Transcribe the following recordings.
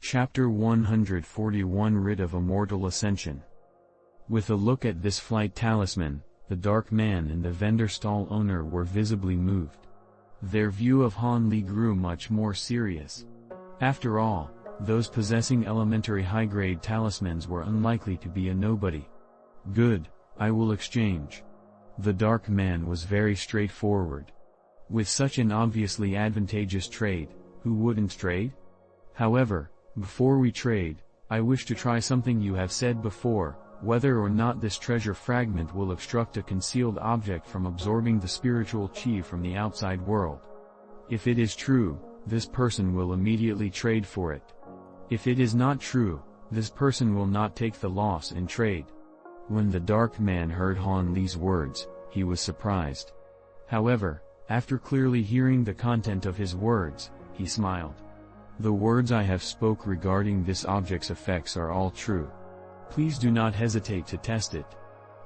Chapter 141 Writ of Immortal Ascension. With a look at this flight talisman, the dark man and the vendor stall owner were visibly moved. Their view of Han Li grew much more serious. After all, those possessing elementary high-grade talismans were unlikely to be a nobody. Good, I will exchange. The dark man was very straightforward. With such an obviously advantageous trade, who wouldn't trade? However, before we trade, I wish to try something you have said before, whether or not this treasure fragment will obstruct a concealed object from absorbing the spiritual chi from the outside world. If it is true, this person will immediately trade for it. If it is not true, this person will not take the loss and trade. When the dark man heard Han Li's words, he was surprised. However, after clearly hearing the content of his words, he smiled. The words I have spoke regarding this object's effects are all true. Please do not hesitate to test it.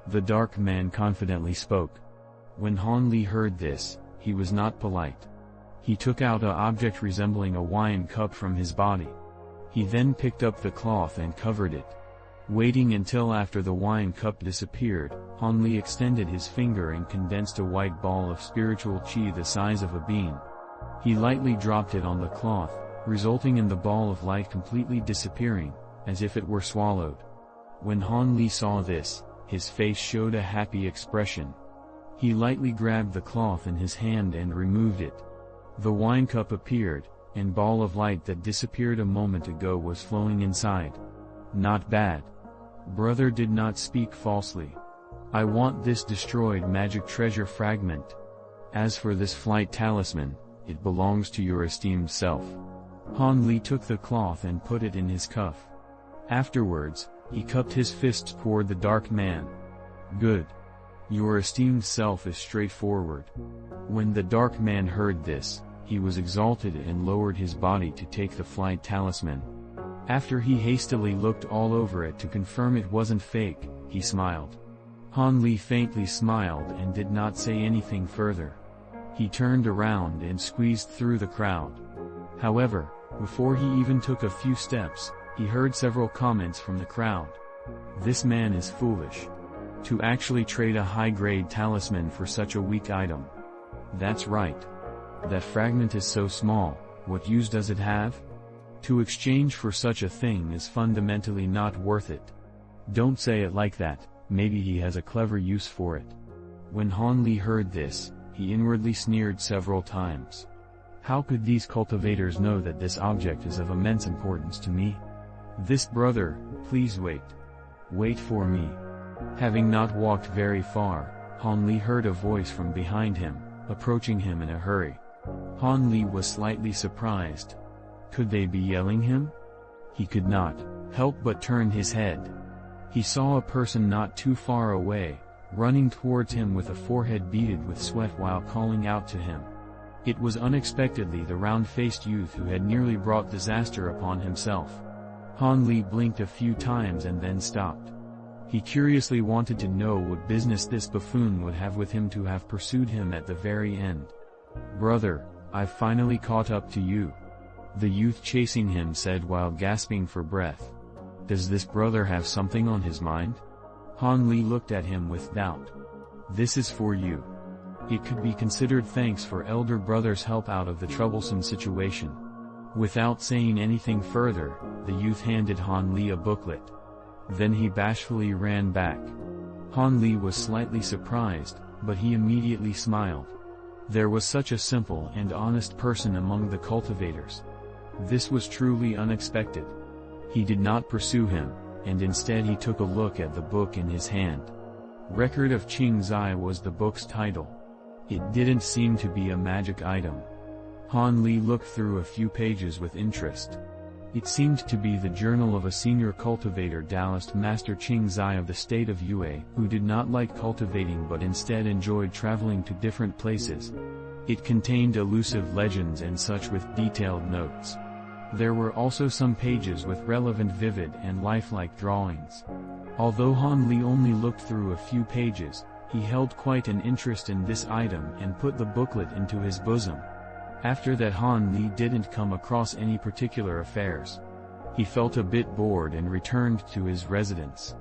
The dark man confidently spoke. When Han Li heard this, he was not polite. He took out an object resembling a wine cup from his body. He then picked up the cloth and covered it. Waiting until after the wine cup disappeared, Han Li extended his finger and condensed a white ball of spiritual chi the size of a bean. He lightly dropped it on the cloth, resulting in the ball of light completely disappearing, as if it were swallowed. When Han Li saw this, his face showed a happy expression. He lightly grabbed the cloth in his hand and removed it. The wine cup appeared, and ball of light that disappeared a moment ago was flowing inside. Not bad. Brother did not speak falsely. I want this destroyed magic treasure fragment. As for this flight talisman, it belongs to your esteemed self. Han Li took the cloth and put it in his cuff. Afterwards, he cupped his fists toward the dark man. Good. Your esteemed self is straightforward. When the dark man heard this, he was exalted and lowered his body to take the flight talisman. After he hastily looked all over it to confirm it wasn't fake, he smiled. Han Li faintly smiled and did not say anything further. He turned around and squeezed through the crowd. However, before he even took a few steps, he heard several comments from the crowd. This man is foolish. To actually trade a high-grade talisman for such a weak item. That's right. That fragment is so small, what use does it have? To exchange for such a thing is fundamentally not worth it. Don't say it like that, maybe he has a clever use for it. When Han Li heard this, he inwardly sneered several times. How could these cultivators know that this object is of immense importance to me? This brother, please wait. Wait for me. Having not walked very far, Han Li heard a voice from behind him, approaching him in a hurry. Han Li was slightly surprised. Could they be yelling him? He could not help but turn his head. He saw a person not too far away, running towards him with a forehead beaded with sweat while calling out to him. It was unexpectedly the round-faced youth who had nearly brought disaster upon himself. Han Li blinked a few times and then stopped. He curiously wanted to know what business this buffoon would have with him to have pursued him at the very end. Brother, I've finally caught up to you. The youth chasing him said while gasping for breath. Does this brother have something on his mind? Han Li looked at him with doubt. This is for you. It could be considered thanks for elder brother's help out of the troublesome situation. Without saying anything further, the youth handed Han Li a booklet. Then he bashfully ran back. Han Li was slightly surprised, but he immediately smiled. There was such a simple and honest person among the cultivators. This was truly unexpected. He did not pursue him, and instead he took a look at the book in his hand. Record of Qing Zai was the book's title. It didn't seem to be a magic item. Han Li looked through a few pages with interest. It seemed to be the journal of a senior cultivator Taoist master Qing Zai of the state of Yue, who did not like cultivating but instead enjoyed traveling to different places. It contained elusive legends and such with detailed notes. There were also some pages with relevant vivid and lifelike drawings. Although Han Li only looked through a few pages, he held quite an interest in this item and put the booklet into his bosom. After that Han Li didn't come across any particular affairs. He felt a bit bored and returned to his residence.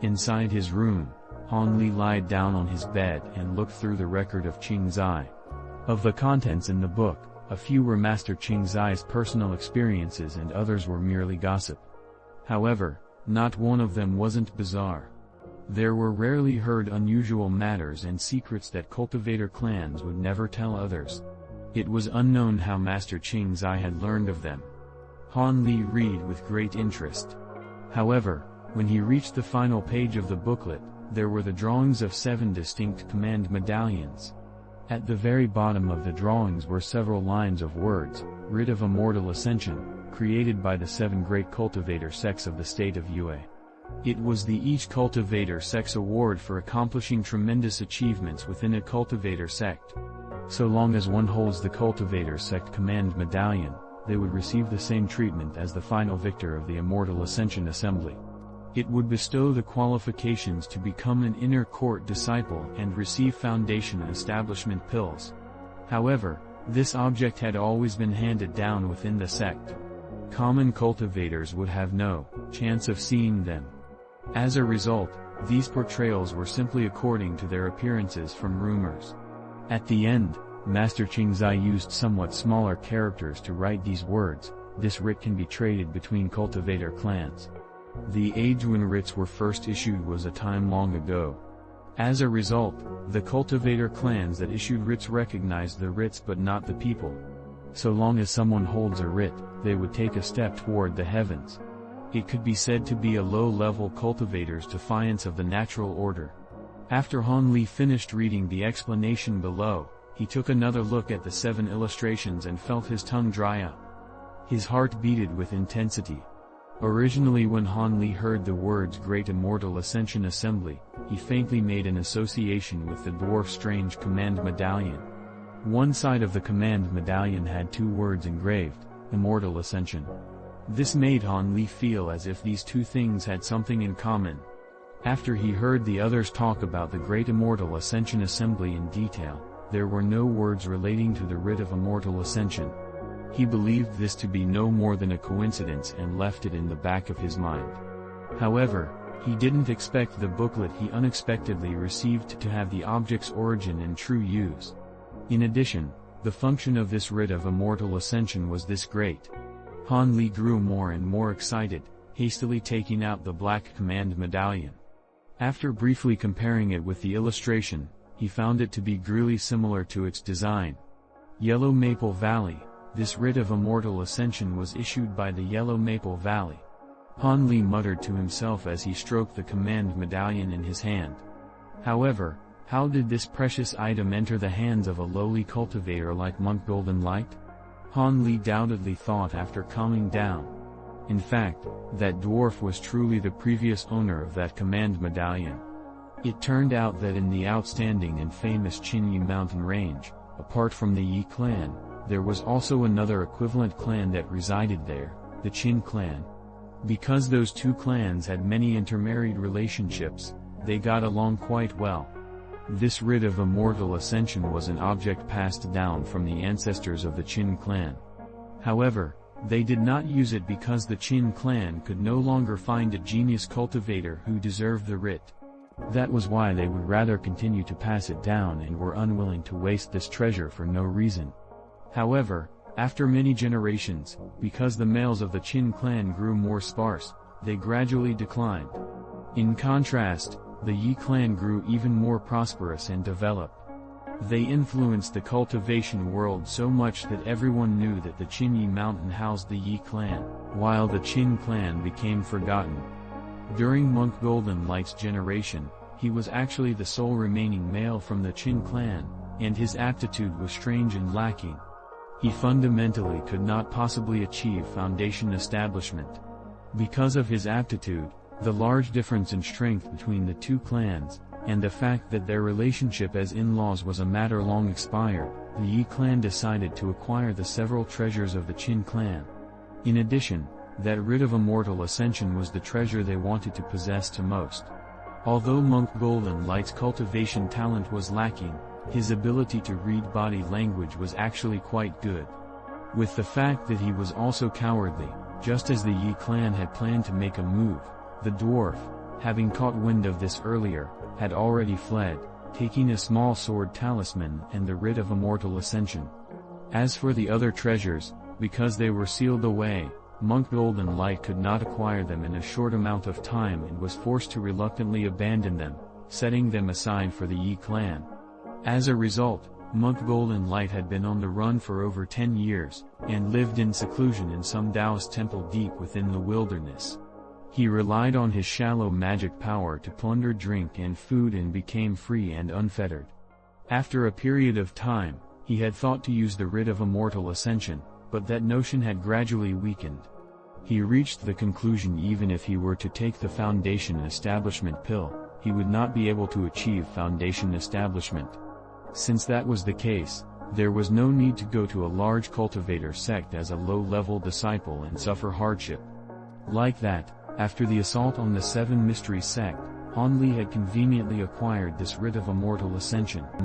Inside his room, Han Li lied down on his bed and looked through the record of Qing Zai. Of the contents in the book, a few were Master Qing Zai's personal experiences and others were merely gossip. However, not one of them wasn't bizarre. There were rarely heard unusual matters and secrets that cultivator clans would never tell others. It was unknown how Master Qing Zai had learned of them. Han Li read with great interest. However, when he reached the final page of the booklet, there were the drawings of 7 distinct command medallions. At the very bottom of the drawings were several lines of words, Writ of Immortal Ascension, created by the 7 great cultivator sects of the state of Yue. It was the each cultivator sect's award for accomplishing tremendous achievements within a cultivator sect. So long as one holds the cultivator sect command medallion, they would receive the same treatment as the final victor of the Immortal Ascension Assembly. It would bestow the qualifications to become an inner court disciple and receive foundation establishment pills. However, this object had always been handed down within the sect. Common cultivators would have no chance of seeing them. As a result, these portrayals were simply according to their appearances from rumors. At the end, Master Qing Zai used somewhat smaller characters to write these words, this writ can be traded between cultivator clans. The age when writs were first issued was a time long ago. As a result, the cultivator clans that issued writs recognized the writs but not the people. So long as someone holds a writ, they would take a step toward the heavens. It could be said to be a low-level cultivator's defiance of the natural order. After Han Li finished reading the explanation below, he took another look at the 7 illustrations and felt his tongue dry up. His heart beated with intensity. Originally when Han Li heard the words Great Immortal Ascension Assembly, he faintly made an association with the dwarf strange command medallion. One side of the command medallion had 2 words engraved, Immortal Ascension. This made Han Li feel as if these 2 things had something in common. After he heard the others talk about the Great Immortal Ascension Assembly in detail, there were no words relating to the Writ of Immortal Ascension. He believed this to be no more than a coincidence and left it in the back of his mind. However, he didn't expect the booklet he unexpectedly received to have the object's origin and true use. In addition, the function of this Writ of Immortal Ascension was this great. Han Li grew more and more excited, hastily taking out the black command medallion. After briefly comparing it with the illustration, he found it to be gruely similar to its design. Yellow Maple Valley. This Writ of Immortal Ascension was issued by the Yellow Maple Valley. Han Li muttered to himself as he stroked the command medallion in his hand. However, how did this precious item enter the hands of a lowly cultivator like Monk Golden Light? Han Li doubtedly thought after calming down. In fact, that dwarf was truly the previous owner of that command medallion. It turned out that in the outstanding and famous Qinyi mountain range, apart from the Yi clan, there was also another equivalent clan that resided there, the Qin clan. Because those 2 clans had many intermarried relationships, they got along quite well. This Writ of Immortal Ascension was an object passed down from the ancestors of the Qin clan. However, they did not use it because the Qin clan could no longer find a genius cultivator who deserved the writ. That was why they would rather continue to pass it down and were unwilling to waste this treasure for no reason. However, after many generations, because the males of the Qin clan grew more sparse, they gradually declined. In contrast, the Yi clan grew even more prosperous and developed. They influenced the cultivation world so much that everyone knew that the Qinyi mountain housed the Yi clan, while the Qin clan became forgotten. During Monk Golden Light's generation, he was actually the sole remaining male from the Qin clan, and his aptitude was strange and lacking. He fundamentally could not possibly achieve foundation establishment. Because of his aptitude, the large difference in strength between the 2 clans, and the fact that their relationship as in-laws was a matter long expired, the Yi clan decided to acquire the several treasures of the Qin clan. In addition, that Writ of Immortal Ascension was the treasure they wanted to possess to most. Although Monk Golden Light's cultivation talent was lacking, his ability to read body language was actually quite good. With the fact that he was also cowardly, Just as the Yi clan had planned to make a move, the dwarf, having caught wind of this earlier, had already fled, taking a small sword talisman and the Writ of Immortal Ascension. As for the other treasures, because they were sealed away, Monk Golden Light could not acquire them in a short amount of time and was forced to reluctantly abandon them, setting them aside for the Yi clan. As a result, Monk Golden Light had been on the run for over 10 years, and lived in seclusion in some Taoist temple deep within the wilderness. He relied on his shallow magic power to plunder drink and food and became free and unfettered. After a period of time, he had thought to use the Writ of Immortal Ascension, but that notion had gradually weakened. He reached the conclusion even if he were to take the Foundation Establishment pill, he would not be able to achieve Foundation Establishment. Since that was the case, there was no need to go to a large cultivator sect as a low-level disciple and suffer hardship. Like that, after the assault on the Seven Mystery sect, Han Li had conveniently acquired this Writ of Immortal Ascension.